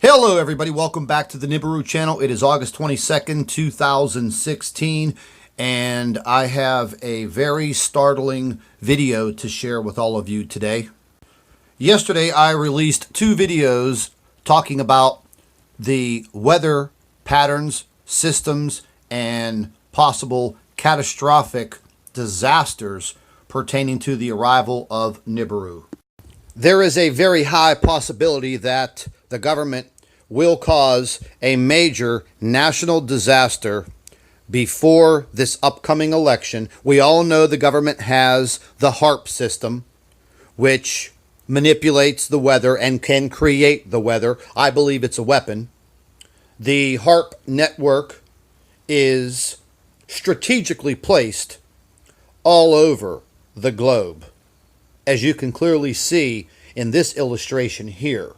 Hello everybody, welcome back to the Nibiru channel. It is August 22nd, 2016, and I have a very startling video to share with all of you today. Yesterday I released two videos talking about the weather patterns, systems, and possible catastrophic disasters pertaining to the arrival of Nibiru. There is a very high possibility that the government will cause a major national disaster before this upcoming election. We all know the government has the HAARP system, which manipulates the weather and can create the weather. I believe it's a weapon. The HAARP network is strategically placed all over the globe, as you can clearly see in this illustration here.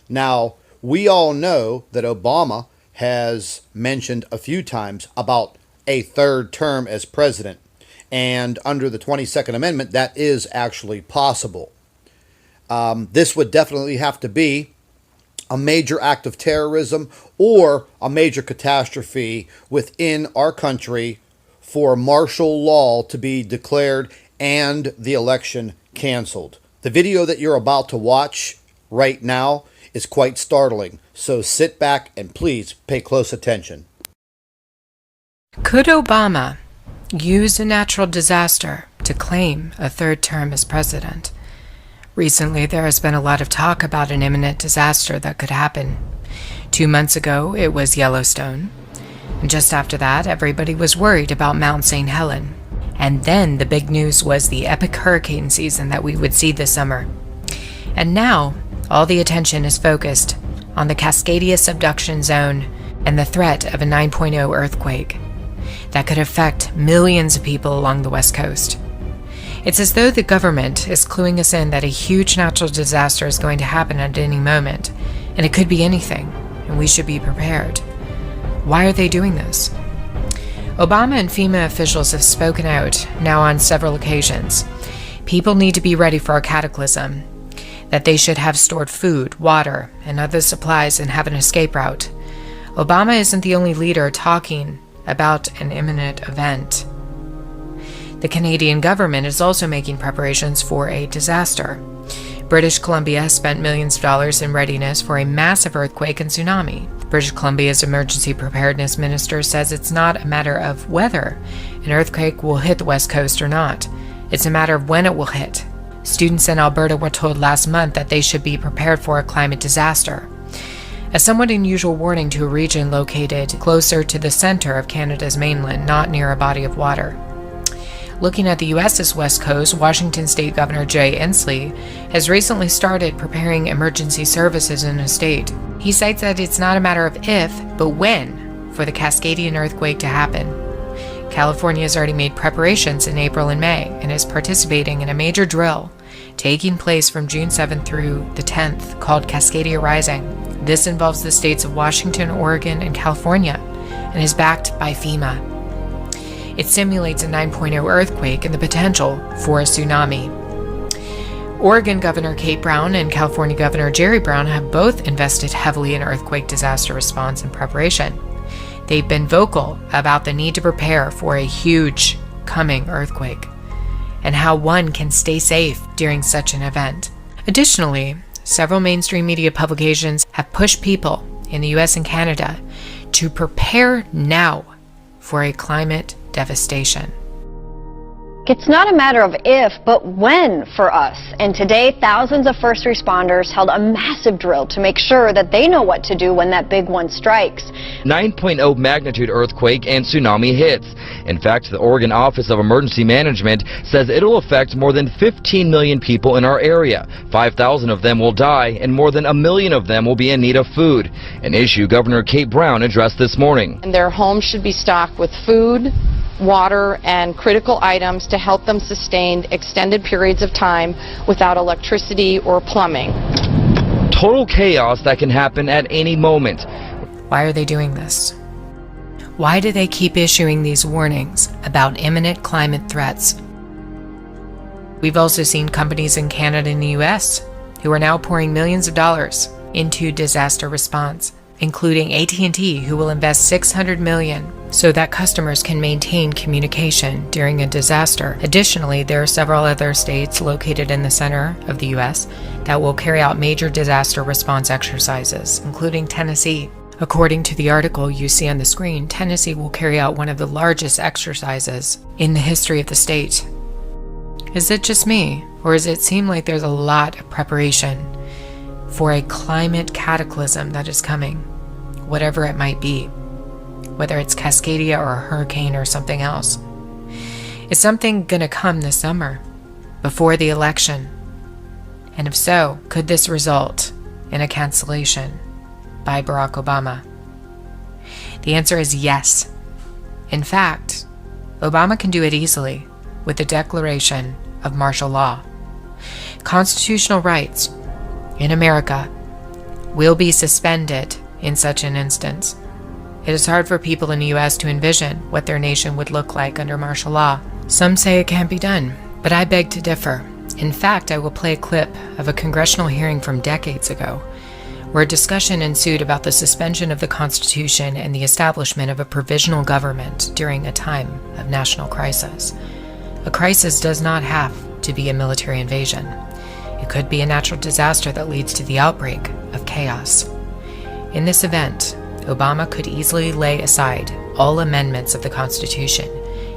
Now, we all know that Obama has mentioned a few times about a third term as president, and under the 22nd Amendment, that is actually possible. This would definitely have to be a major act of terrorism or a major catastrophe within our country for martial law to be declared and the election canceled. The video that you're about to watch right now is quite startling, so sit back and please pay close attention. Could Obama use a natural disaster to claim a third term as president? Recently, there has been a lot of talk about an imminent disaster that could happen. 2 months ago, it was Yellowstone. And just after that, everybody was worried about Mount St. Helens. And then the big news was the epic hurricane season that we would see this summer. And now, all the attention is focused on the Cascadia subduction zone and the threat of a 9.0 earthquake that could affect millions of people along the West Coast. It's as though the government is cluing us in that a huge natural disaster is going to happen at any moment, and it could be anything, and we should be prepared. Why are they doing this? Obama and FEMA officials have spoken out now on several occasions. People need to be ready for a cataclysm, that they should have stored food, water, and other supplies and have an escape route. Obama isn't the only leader talking about an imminent event. The Canadian government is also making preparations for a disaster. British Columbia has spent millions of dollars in readiness for a massive earthquake and tsunami. British Columbia's emergency preparedness minister says it's not a matter of whether an earthquake will hit the West Coast or not. It's a matter of when it will hit. Students in Alberta were told last month that they should be prepared for a climate disaster, a somewhat unusual warning to a region located closer to the center of Canada's mainland, not near a body of water. Looking at the U.S.'s West Coast, Washington State Governor Jay Inslee has recently started preparing emergency services in his state. He cites that it's not a matter of if, but when, for the Cascadian earthquake to happen. California has already made preparations in April and May and is participating in a major drill taking place from June 7th through the 10th called Cascadia Rising. This involves the states of Washington, Oregon, and California and is backed by FEMA. It simulates a 9.0 earthquake and the potential for a tsunami. Oregon Governor Kate Brown and California Governor Jerry Brown have both invested heavily in earthquake disaster response and preparation. They've been vocal about the need to prepare for a huge coming earthquake and how one can stay safe during such an event. Additionally, several mainstream media publications have pushed people in the US and Canada to prepare now for a climate devastation. It's not a matter of if, but when for us. And today, thousands of first responders held a massive drill to make sure that they know what to do when that big one strikes. 9.0 magnitude earthquake and tsunami hits. In fact, the Oregon Office of Emergency Management says it'll affect more than 15 million people in our area. 5,000 of them will die, and more than 1 million of them will be in need of food, an issue Governor Kate Brown addressed this morning. And their homes should be stocked with food, water, and critical items to help them sustain extended periods of time without electricity or plumbing. Total chaos that can happen at any moment. Why are they doing this? Why do they keep issuing these warnings about imminent climate threats? We've also seen companies in Canada and the US who are now pouring millions of dollars into disaster response, including AT&T, who will invest $600 million so that customers can maintain communication during a disaster. Additionally, there are several other states located in the center of the U.S. that will carry out major disaster response exercises, including Tennessee. According to the article you see on the screen, Tennessee will carry out one of the largest exercises in the history of the state. Is it just me, or does it seem like there's a lot of preparation for a climate cataclysm that is coming, whatever it might be, whether it's Cascadia or a hurricane or something else? Is something going to come this summer, before the election? And if so, could this result in a cancellation by Barack Obama? The answer is yes. In fact, Obama can do it easily with the declaration of martial law. Constitutional rights in America will be suspended in such an instance. It is hard for people in the U.S. to envision what their nation would look like under martial law. Some say it can't be done, but I beg to differ. In fact, I will play a clip of a congressional hearing from decades ago, where a discussion ensued about the suspension of the Constitution and the establishment of a provisional government during a time of national crisis. A crisis does not have to be a military invasion. It could be a natural disaster that leads to the outbreak of chaos. In this event, Obama could easily lay aside all amendments of the Constitution,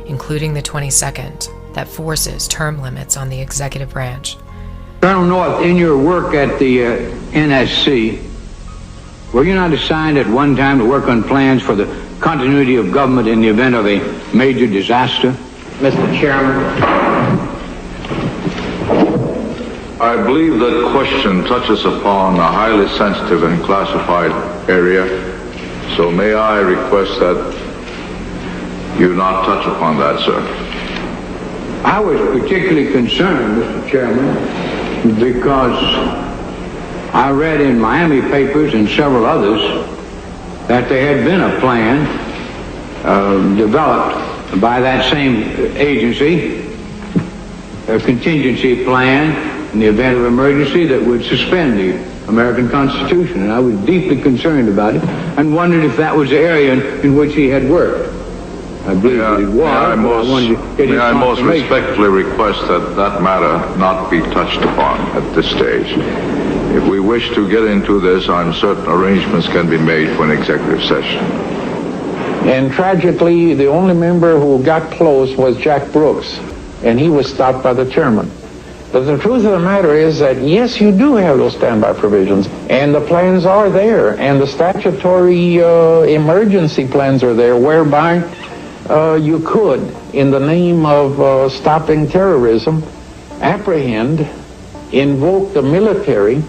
including the 22nd, that forces term limits on the executive branch. Colonel North, in your work at the NSC, were you not assigned at one time to work on plans for the continuity of government in the event of a major disaster? Mr. Chairman. I believe that question touches upon a highly sensitive and classified area, so may I request that you not touch upon that, sir. I was particularly concerned, Mr. Chairman, because I read in Miami papers and several others that there had been a plan developed by that same agency, a contingency plan in the event of emergency that would suspend the American Constitution. And I was deeply concerned about it and wondered if that was the area in which he had worked. I believe that it was. May I most respectfully request that that matter not be touched upon at this stage. If we wish to get into this, I'm certain arrangements can be made for an executive session. And tragically, the only member who got close was Jack Brooks, and he was stopped by the chairman. But the truth of the matter is that, yes, you do have those standby provisions, and the plans are there, and the statutory emergency plans are there, whereby you could, in the name of stopping terrorism, apprehend, invoke the military,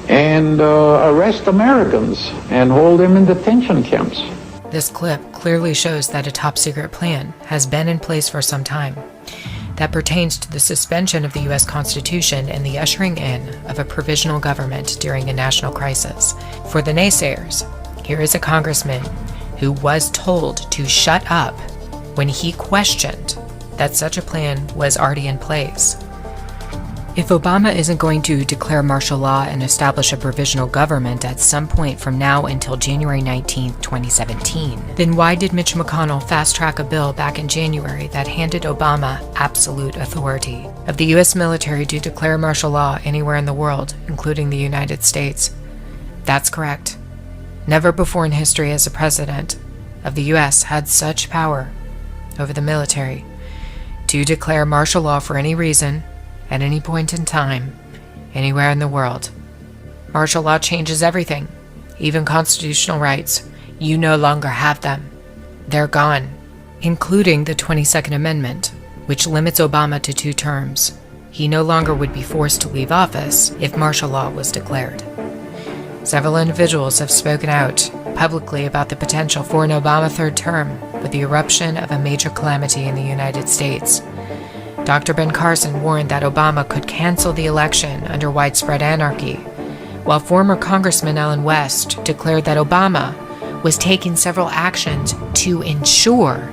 and arrest Americans and hold them in detention camps. This clip clearly shows that a top-secret plan has been in place for some time that pertains to the suspension of the U.S. Constitution and the ushering in of a provisional government during a national crisis. For the naysayers, here is a congressman who was told to shut up when he questioned that such a plan was already in place. If Obama isn't going to declare martial law and establish a provisional government at some point from now until January 19, 2017, then why did Mitch McConnell fast-track a bill back in January that handed Obama absolute authority of the U.S. military to declare martial law anywhere in the world, including the United States? That's correct. Never before in history has a president of the U.S. had such power over the military to declare martial law for any reason, at any point in time, anywhere in the world. Martial law changes everything, even constitutional rights. You no longer have them. They're gone, including the 22nd Amendment, which limits Obama to 2 terms. He no longer would be forced to leave office if martial law was declared. Several individuals have spoken out publicly about the potential for an Obama 3rd term with the eruption of a major calamity in the United States. Dr. Ben Carson warned that Obama could cancel the election under widespread anarchy, while former Congressman Allen West declared that Obama was taking several actions to ensure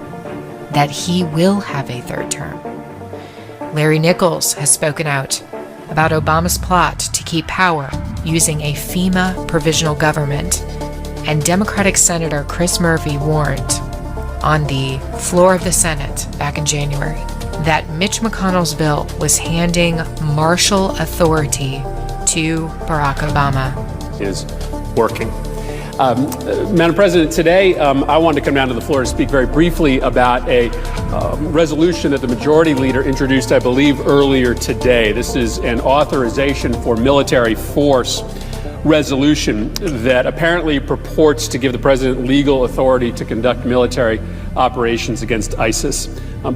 that he will have a 3rd term. Larry Nichols has spoken out about Obama's plot to keep power using a FEMA provisional government, and Democratic Senator Chris Murphy warned on the floor of the Senate back in January that Mitch McConnell's bill was handing martial authority to Barack Obama. Is working. Madam President, today I wanted to come down to the floor to speak very briefly about a resolution that the Majority Leader introduced, I believe, earlier today. This is an authorization for military force resolution that apparently purports to give the President legal authority to conduct military operations against ISIS.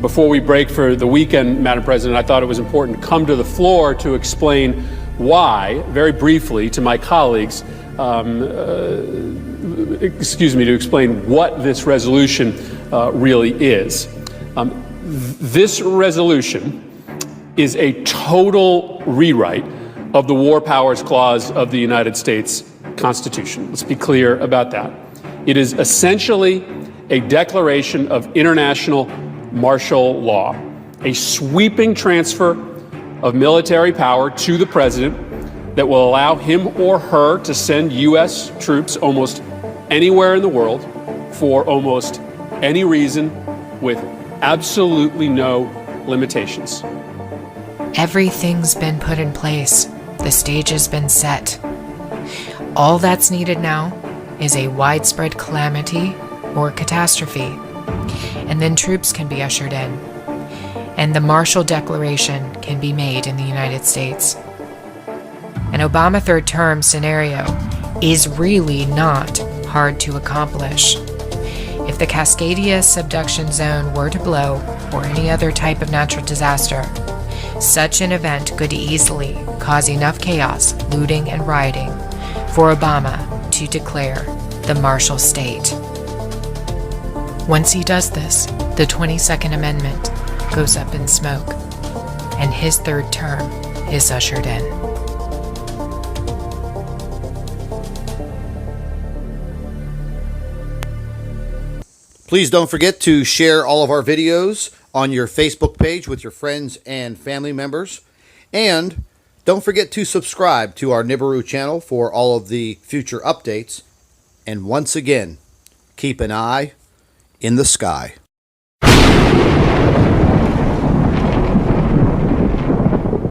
Before we break for the weekend, Madam President, I thought it was important to come to the floor to explain why, very briefly, to my colleagues, to explain what this resolution really is. This resolution is a total rewrite of the War Powers Clause of the United States Constitution. Let's be clear about that. It is essentially a declaration of international martial law, a sweeping transfer of military power to the President that will allow him or her to send U.S. troops almost anywhere in the world for almost any reason with absolutely no limitations. Everything's been put in place. The stage has been set. All that's needed now is a widespread calamity or catastrophe, and then troops can be ushered in, and the Marshall Declaration can be made in the United States. An Obama third term scenario is really not hard to accomplish. If the Cascadia subduction zone were to blow, or any other type of natural disaster, such an event could easily cause enough chaos, looting, and rioting for Obama to declare the Marshall State. Once he does this, the 22nd Amendment goes up in smoke, and his third term is ushered in. Please don't forget to share all of our videos on your Facebook page with your friends and family members. And don't forget to subscribe to our Nibiru channel for all of the future updates. And once again, keep an eye in the sky.